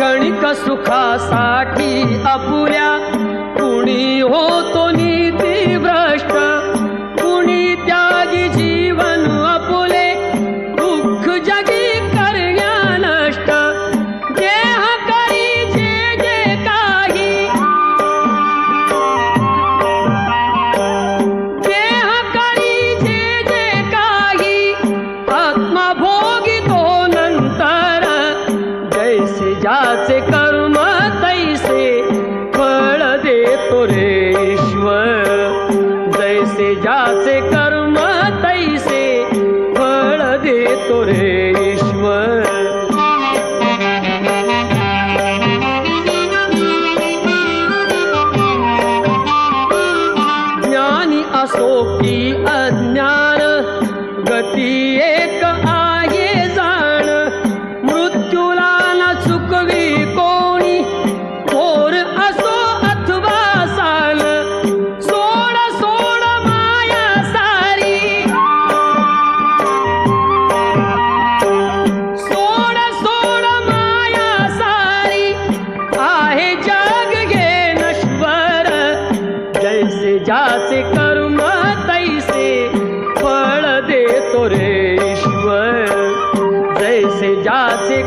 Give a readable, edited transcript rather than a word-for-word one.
क्षणिक सुखासाठी अपुऱ्या कुणी होतो नीती भ्रष्ट, कुणी त्यागी जीवन अपुले दुःख जगी करण्या नष्ट। देह करी जे जे काही, देह करी जे जे काही आत्मा भोगितो नंतर। जैसे ज्याचे कर्म तैसे फळ देतो रे ईश्वर, जैसे ज्याचे कर्म तैसे फळ देतो रे ईश्वर। ज्ञानी असो की अज्ञान गती एक आहे जाण, मृत्यूला न चुकवी कोणी थोर असो अथवा साल। सोड सोड माया सारी, सोड सोड माया सारी आहे जग घे नश्वर। जैसे ज्याचे कर्म तैसे फळ देतो रे ईश्वर, जैसे ज्याचे